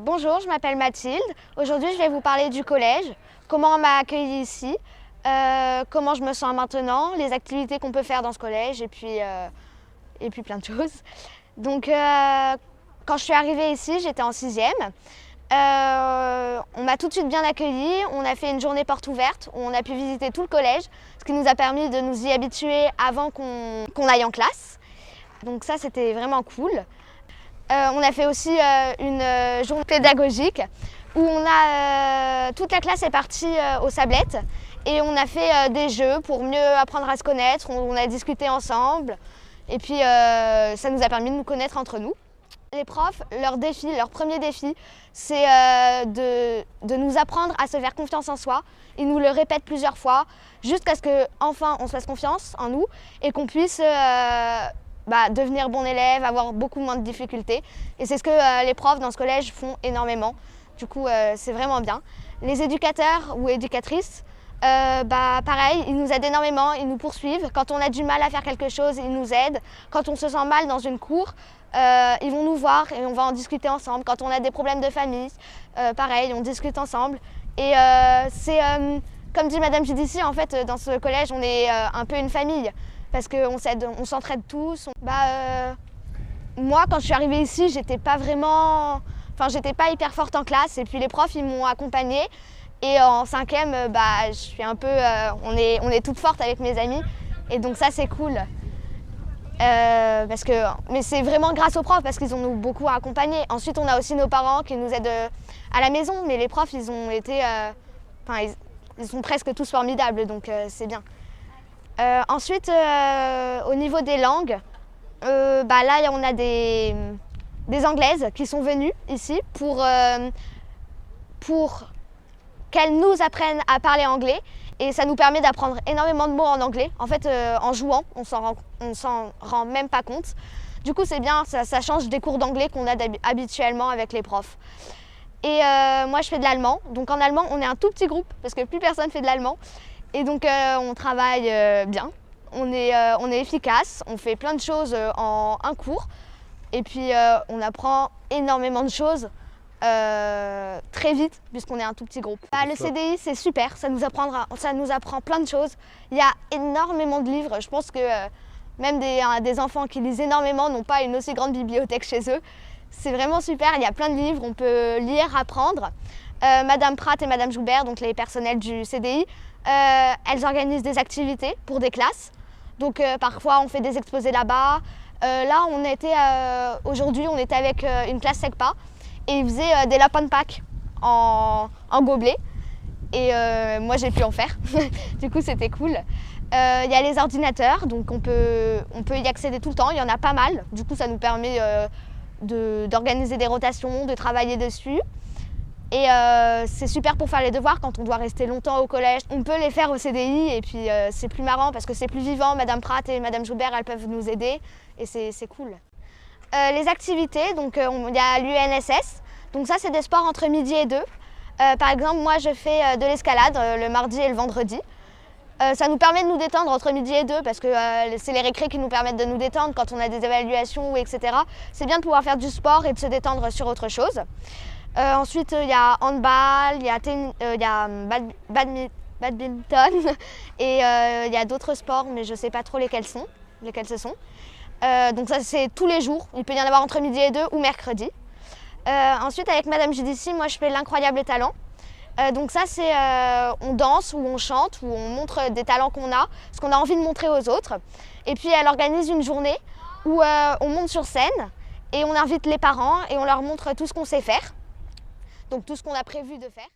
Bonjour, je m'appelle Mathilde. Aujourd'hui, je vais vous parler du collège, comment on m'a accueillie ici, comment je me sens maintenant, les activités qu'on peut faire dans ce collège et puis plein de choses. Donc, quand je suis arrivée ici, j'étais en 6e. On m'a tout de suite bien accueillie. On a fait une journée porte ouverte où on a pu visiter tout le collège, ce qui nous a permis de nous y habituer avant qu'on aille en classe. Donc ça, c'était vraiment cool. On a fait aussi une journée pédagogique où toute la classe est partie aux Sablettes et on a fait des jeux pour mieux apprendre à se connaître. On a discuté ensemble et puis ça nous a permis de nous connaître entre nous. Les profs, leur premier défi, c'est de nous apprendre à se faire confiance en soi. Ils nous le répètent plusieurs fois jusqu'à ce qu'enfin on se fasse confiance en nous et qu'on puisse devenir bon élève, avoir beaucoup moins de difficultés. Et c'est ce que les profs dans ce collège font énormément. Du coup, c'est vraiment bien. Les éducateurs ou éducatrices, pareil, ils nous aident énormément, ils nous poursuivent. Quand on a du mal à faire quelque chose, ils nous aident. Quand on se sent mal dans une cour, ils vont nous voir et on va en discuter ensemble. Quand on a des problèmes de famille, pareil, on discute ensemble. Et comme dit Madame Judici, en fait, dans ce collège, on est un peu une famille. Parce qu'on s'entraide tous. Moi, quand je suis arrivée ici, j'étais pas hyper forte en classe. Et puis les profs, ils m'ont accompagnée. Et en 5e, je suis un peu, on est toutes fortes avec mes amis. Et donc ça, c'est cool. Mais c'est vraiment grâce aux profs parce qu'ils ont nous beaucoup accompagnés. Ensuite, on a aussi nos parents qui nous aident à la maison. Mais les profs, ils ont été, ils sont presque tous formidables, donc c'est bien. Ensuite, au niveau des langues, là on a des Anglaises qui sont venues ici pour qu'elles nous apprennent à parler anglais et ça nous permet d'apprendre énormément de mots en anglais. En fait, en jouant, on s'en rend même pas compte. Du coup, c'est bien, ça change des cours d'anglais qu'on a habituellement avec les profs. Et moi, je fais de l'allemand. Donc en allemand, on est un tout petit groupe parce que plus personne fait de l'allemand. Et donc on travaille bien, on est efficace, on fait plein de choses en un cours et puis on apprend énormément de choses très vite puisqu'on est un tout petit groupe. Le CDI c'est super, ça nous apprend plein de choses. Il y a énormément de livres, je pense que même des enfants qui lisent énormément n'ont pas une aussi grande bibliothèque chez eux. C'est vraiment super, il y a plein de livres, on peut lire, apprendre. Madame Pratt et Madame Joubert, donc les personnels du CDI, elles organisent des activités pour des classes. Donc parfois on fait des exposés là-bas. Là aujourd'hui on était avec une classe SECPA et ils faisaient des lapins de Pâques en gobelet. Et moi j'ai pu en faire, du coup c'était cool. Il y a les ordinateurs, donc on peut y accéder tout le temps, il y en a pas mal. Du coup ça nous permet d'organiser des rotations, de travailler dessus. Et c'est super pour faire les devoirs quand on doit rester longtemps au collège. On peut les faire au CDI et puis c'est plus marrant parce que c'est plus vivant. Madame Pratt et Madame Joubert, elles peuvent nous aider et c'est cool. Les activités, donc il y a l'UNSS. Donc ça, c'est des sports entre midi et 2. Par exemple, moi, je fais de l'escalade le mardi et le vendredi. Ça nous permet de nous détendre entre midi et 2 parce que c'est les récrés qui nous permettent de nous détendre quand on a des évaluations, etc. C'est bien de pouvoir faire du sport et de se détendre sur autre chose. Ensuite, il y a handball, il y a badminton et il y a d'autres sports, mais je ne sais pas trop lesquels ce sont. Donc ça, c'est tous les jours. Il peut y en avoir entre midi et 2 ou mercredi. Ensuite, avec Madame Judici, moi, je fais l'incroyable talent. Donc ça, c'est on danse ou on chante ou on montre des talents qu'on a, ce qu'on a envie de montrer aux autres. Et puis, elle organise une journée où on monte sur scène et on invite les parents et on leur montre tout ce qu'on sait faire. Donc tout ce qu'on a prévu de faire.